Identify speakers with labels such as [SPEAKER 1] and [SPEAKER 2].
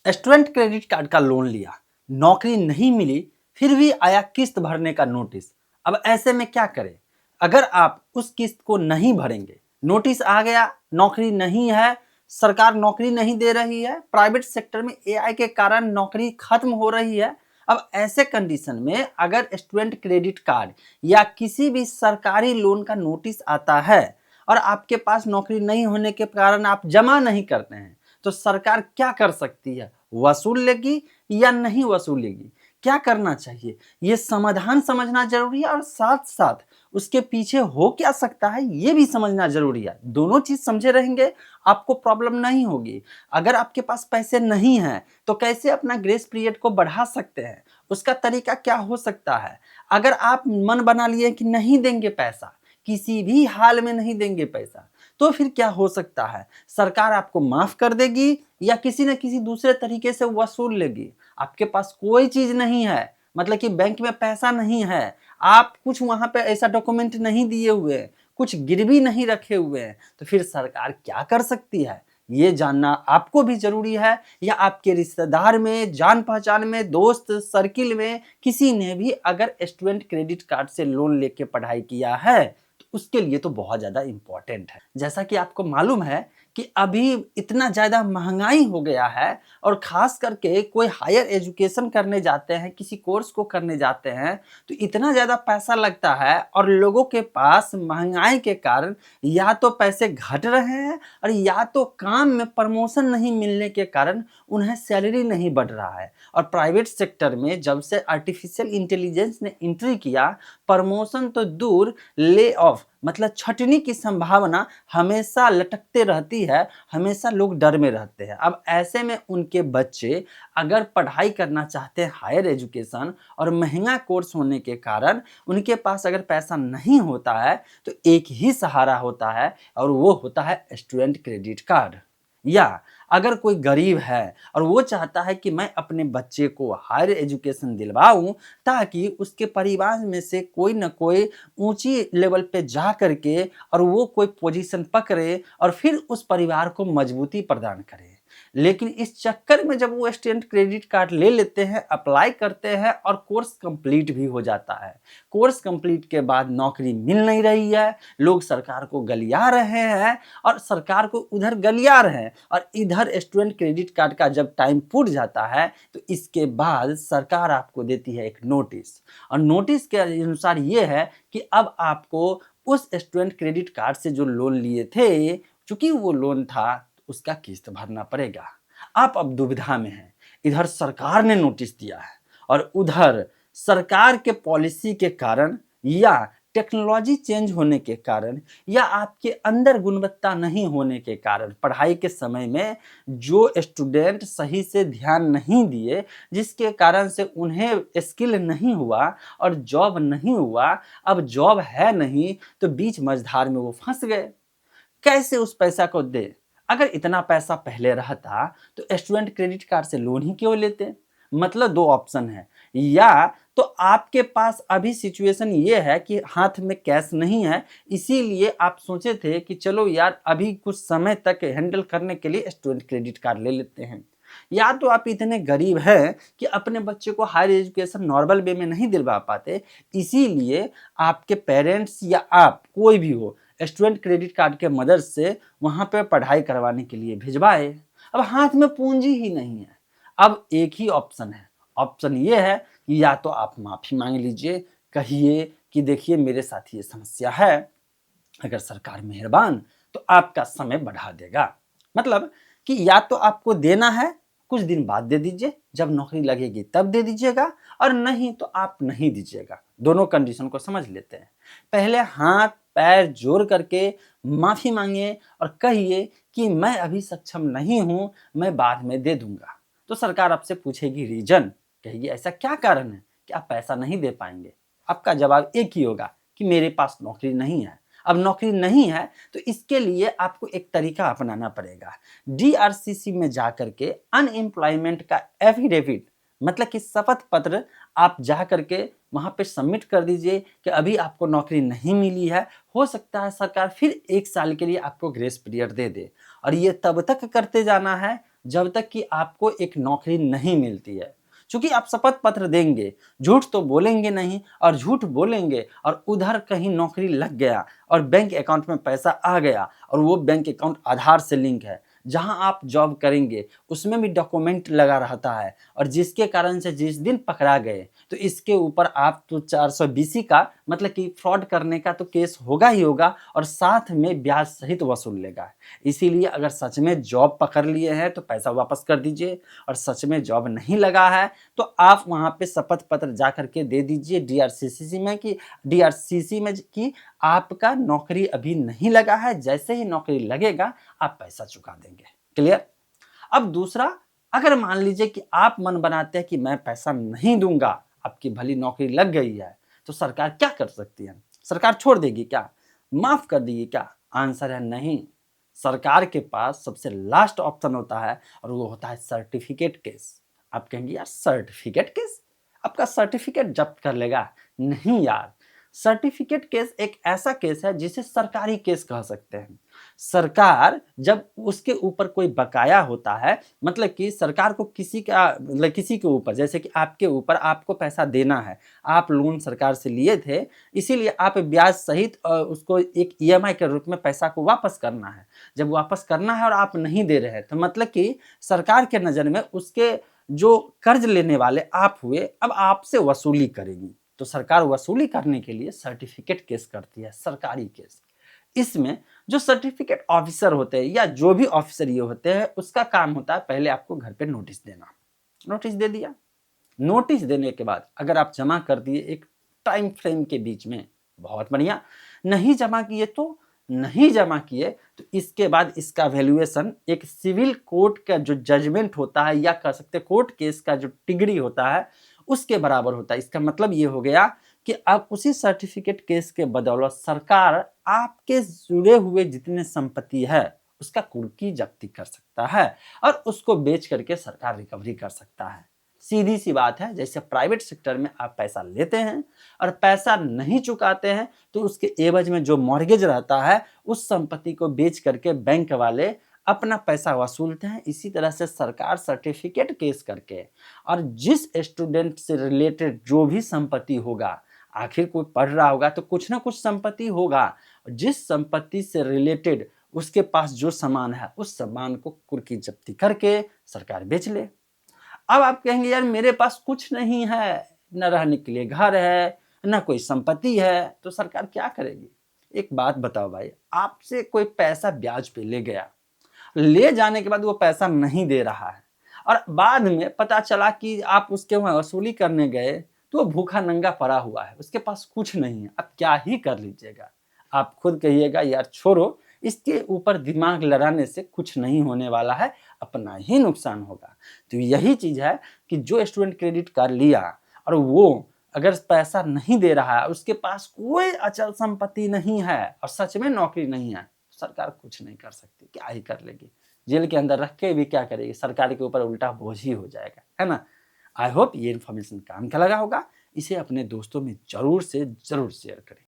[SPEAKER 1] Student credit card का loan लिया, नौकरी नहीं मिली, फिर भी आया किस्त भरने का नोटिस। अब ऐसे में क्या करें? अगर आप उस किस्त को नहीं भरेंगे, नोटिस आ गया, नौकरी नहीं है, सरकार नौकरी नहीं दे रही है, प्राइवेट सेक्टर में एआई के कारण नौकरी खत्म हो रही है। अब ऐसे कंडीशन में अगर स्टूडेंट क्रेडिट कार्ड या किसी भी सरकारी लोन का नोटिस आता है और आपके पास नौकरी नहीं होने के कारण आप जमा नहीं करते हैं, तो सरकार क्या कर सकती है? वसूल लेगी या नहीं वसूलेगी? क्या करना चाहिए? ये समाधान समझना जरूरी है और साथ साथ उसके पीछे हो क्या सकता है ये भी समझना जरूरी है। दोनों चीज समझे रहेंगे, आपको प्रॉब्लम नहीं होगी। अगर आपके पास पैसे नहीं हैं तो कैसे अपना ग्रेस पीरियड को बढ़ा सकते हैं, उसका तरीका क्या हो सकता है? अगर आप मन बना लिए कि नहीं देंगे पैसा, किसी भी हाल में नहीं देंगे पैसा, तो फिर क्या हो सकता है? सरकार आपको माफ कर देगी या किसी न किसी दूसरे तरीके से वसूल लेगी। आपके पास कोई चीज नहीं है, मतलब कि बैंक में पैसा नहीं है, आप कुछ वहां पे ऐसा डॉक्यूमेंट नहीं दिए हुए, कुछ गिरवी नहीं रखे हुए हैं, तो फिर सरकार क्या कर सकती है? ये जानना आपको भी जरूरी है। या आपके रिश्तेदार में, जान पहचान में, दोस्त सर्किल में किसी ने भी अगर स्टूडेंट क्रेडिट कार्ड से लोन लेके पढ़ाई किया है, तो उसके लिए तो बहुत ज़्यादा इम्पोर्टेंट है। जैसा कि आपको मालूम है कि अभी इतना ज़्यादा महंगाई हो गया है और ख़ास करके कोई हायर एजुकेशन करने जाते हैं, किसी कोर्स को करने जाते हैं, तो इतना ज़्यादा पैसा लगता है और लोगों के पास महंगाई के कारण या तो पैसे घट रहे हैं और या तो काम में प्रमोशन नहीं मिलने के कारण उन्हें सैलरी नहीं बढ़ रहा है। और प्राइवेट सेक्टर में जब से आर्टिफिशियल इंटेलिजेंस ने एंट्री किया, प्रमोशन तो दूर, ले ऑफ मतलब छटनी की संभावना हमेशा लटकते रहती है, हमेशा लोग डर में रहते हैं। अब ऐसे में उनके बच्चे अगर पढ़ाई करना चाहते हैं हायर एजुकेशन और महंगा कोर्स होने के कारण उनके पास अगर पैसा नहीं होता है, तो एक ही सहारा होता है और वो होता है स्टूडेंट क्रेडिट कार्ड। या अगर कोई गरीब है और वो चाहता है कि मैं अपने बच्चे को हायर एजुकेशन दिलवाऊं ताकि उसके परिवार में से कोई ना कोई ऊंची लेवल पे जा करके और वो कोई पोजीशन पकड़े और फिर उस परिवार को मजबूती प्रदान करे, लेकिन इस चक्कर में जब वो स्टूडेंट क्रेडिट कार्ड ले लेते हैं, अप्लाई करते हैं और कोर्स कंप्लीट भी हो जाता है। कोर्स कंप्लीट के बाद नौकरी मिल नहीं रही है, लोग सरकार को गलिया रहे हैं और सरकार को उधर गलिया रहे हैं और इधर स्टूडेंट क्रेडिट कार्ड का जब टाइम पूरा जाता है तो इसके बाद सरकार आपको देती है एक नोटिस और नोटिस के अनुसार ये है कि अब आपको उस स्टूडेंट क्रेडिट कार्ड से जो लोन लिए थे, चूंकि वो लोन था, उसका किस्त भरना पड़ेगा। आप अब दुविधा में हैं, इधर सरकार ने नोटिस दिया है और उधर सरकार के पॉलिसी के कारण या टेक्नोलॉजी चेंज होने के कारण या आपके अंदर गुणवत्ता नहीं होने के कारण पढ़ाई के समय में जो स्टूडेंट सही से ध्यान नहीं दिए, जिसके कारण से उन्हें स्किल नहीं हुआ और जॉब नहीं हुआ, अब जॉब है नहीं तो बीच मझधार में वो फंस गए। कैसे उस पैसा को दे? अगर इतना पैसा पहले रहता तो स्टूडेंट क्रेडिट कार्ड से लोन ही क्यों लेते? मतलब दो ऑप्शन है, या तो आपके पास अभी सिचुएशन ये है कि हाथ में कैश नहीं है, इसीलिए आप सोचे थे कि चलो यार अभी कुछ समय तक हैंडल करने के लिए स्टूडेंट क्रेडिट कार्ड ले लेते हैं। या तो आप इतने गरीब हैं कि अपने बच्चे को हायर एजुकेशन नॉर्मल वे में नहीं दिलवा पाते, इसीलिए आपके पेरेंट्स या आप कोई भी हो स्टूडेंट क्रेडिट कार्ड के मदद से वहां पे पढ़ाई करवाने के लिए भिजवाए। अब हाथ में पूंजी ही नहीं है, अब एक ही ऑप्शन है। ऑप्शन ये है कि या तो आप माफी मांग लीजिए, कहिए कि देखिए मेरे साथ ये समस्या है, अगर सरकार मेहरबान तो आपका समय बढ़ा देगा। मतलब कि या तो आपको देना है, कुछ दिन बाद दे दीजिए, जब नौकरी लगेगी तब दे दीजिएगा, और नहीं तो आप नहीं दीजिएगा। दोनों कंडीशन को समझ लेते हैं। पहले हाथ पैर जोड़ करके माफी मांगिए और कहिए कि मैं अभी सक्षम नहीं हूं, मैं बाद में दे दूंगा। तो सरकार आपसे पूछेगी रीजन, कहेगी ऐसा क्या कारण है कि आप पैसा नहीं दे पाएंगे। आपका जवाब एक ही होगा कि मेरे पास नौकरी नहीं है। अब नौकरी नहीं है तो इसके लिए आपको एक तरीका अपनाना पड़ेगा। डीआरसीसी में जाकर के अनएम्प्लॉयमेंट का एफिडेविट मतलब कि शपथ पत्र आप जा करके वहां पे सबमिट कर दीजिए कि अभी आपको नौकरी नहीं मिली है। हो सकता है सरकार फिर 1 साल के लिए आपको ग्रेस पीरियड दे दे और ये तब तक करते जाना है जब तक कि आपको एक नौकरी नहीं मिलती है। चूँकि आप शपथ पत्र देंगे, झूठ तो बोलेंगे नहीं और झूठ बोलेंगे और उधर कहीं नौकरी लग गया और बैंक अकाउंट में पैसा आ गया और वो बैंक अकाउंट आधार से लिंक है। जहाँ आप जॉब करेंगे उसमें भी डॉक्यूमेंट लगा रहता है और जिसके कारण से जिस दिन पकड़ा गए तो इसके ऊपर आप तो 420 का मतलब कि फ्रॉड करने का तो केस होगा ही होगा और साथ में ब्याज सहित वसूल लेगा। इसीलिए अगर सच में जॉब पकड़ लिए हैं तो पैसा वापस कर दीजिए और सच में जॉब नहीं लगा है तो आप वहाँ पे शपथ पत्र जा करके दे दीजिए डीआरसीसी में कि आपका नौकरी अभी नहीं लगा है, जैसे ही नौकरी लगेगा आप पैसा चुका देंगे। क्लियर? अब दूसरा, अगर मान लीजिए कि आप मन बनाते हैं कि मैं पैसा नहीं दूंगा, आपकी भली नौकरी लग गई है, तो सरकार क्या कर सकती है? सरकार छोड़ देगी क्या? माफ कर देगी क्या? आंसर है नहीं। सरकार के पास सबसे लास्ट ऑप्शन होता है और वो होता है सर्टिफिकेट केस। आप कहेंगे यार सर्टिफिकेट केस? आपका सर्टिफिकेट जब्त कर लेगा? नहीं यार, सर्टिफिकेट केस एक ऐसा केस है जिसे सरकारी केस कह सकते हैं। सरकार जब उसके ऊपर कोई बकाया होता है, मतलब कि सरकार को किसी का मतलब किसी के ऊपर, जैसे कि आपके ऊपर आपको पैसा देना है, आप लोन सरकार से लिए थे, इसीलिए आप ब्याज सहित उसको एक ईएमआई के रूप में पैसा को वापस करना है। जब वापस करना है और आप नहीं दे रहे हैं तो मतलब कि सरकार के नज़र में उसके जो कर्ज लेने वाले आप हुए, अब आपसे वसूली करेगी। तो सरकार वसूली करने के लिए सर्टिफिकेट केस करती है, सरकारी केस। इसमें जो सर्टिफिकेट ऑफिसर होते हैं या जो भी ऑफिसर ये होते हैं, उसका काम होता है पहले आपको घर पे नोटिस देना। नोटिस दे दिया, नोटिस देने के बाद अगर आप जमा कर दिए एक टाइम फ्रेम के बीच में, बहुत बढ़िया। नहीं जमा किए तो नहीं जमा किए तो इसके बाद इसका वैल्यूएशन एक सिविल कोर्ट का जो जजमेंट होता है या कह सकते कोर्ट केस का जो डिग्री होता है उसके बराबर होता है। इसका मतलब ये हो गया कि अब उसी सर्टिफिकेट केस के बदौलत सरकार आपके जुड़े हुए जितने संपत्ति है उसका कुर्की जब्ती कर सकता है और उसको बेच करके सरकार रिकवरी कर सकता है। सीधी सी बात है, जैसे प्राइवेट सेक्टर में आप पैसा लेते हैं और पैसा नहीं चुकाते हैं तो उसके एवज में जो मॉर्गेज रहता है उस संपत्ति को बेच करके बैंक वाले अपना पैसा वसूलते हैं। इसी तरह से सरकार सर्टिफिकेट केस करके और जिस स्टूडेंट से रिलेटेड जो भी संपत्ति होगा, आखिर कोई पढ़ रहा होगा तो कुछ ना कुछ संपत्ति होगा, जिस संपत्ति से रिलेटेड उसके पास जो सामान है उस सामान को कुर्की जब्ती करके सरकार बेच ले। अब आप कहेंगे यार मेरे पास कुछ नहीं है, न रहने के लिए घर है, न कोई संपत्ति है, तो सरकार क्या करेगी? एक बात बताओ भाई, आपसे कोई पैसा ब्याज पे ले गया, ले जाने के बाद वो पैसा नहीं दे रहा है और बाद में पता चला कि आप उसके वहाँ वसूली करने गए तो वो भूखा नंगा पड़ा हुआ है, उसके पास कुछ नहीं है, अब क्या ही कर लीजिएगा? आप खुद कहिएगा यार छोड़ो, इसके ऊपर दिमाग लड़ाने से कुछ नहीं होने वाला है, अपना ही नुकसान होगा। तो यही चीज़ है कि जो स्टूडेंट क्रेडिट कार्ड लिया और वो अगर पैसा नहीं दे रहा है, उसके पास कोई अचल संपत्ति नहीं है और सच में नौकरी नहीं है, सरकार कुछ नहीं कर सकती, क्या ही कर लेगी? जेल के अंदर रख के भी क्या करेगी? सरकार के ऊपर उल्टा बोझ ही हो जाएगा, है ना? आई होप ये इन्फॉर्मेशन काम का लगा होगा। इसे अपने दोस्तों में ज़रूर से ज़रूर शेयर करें।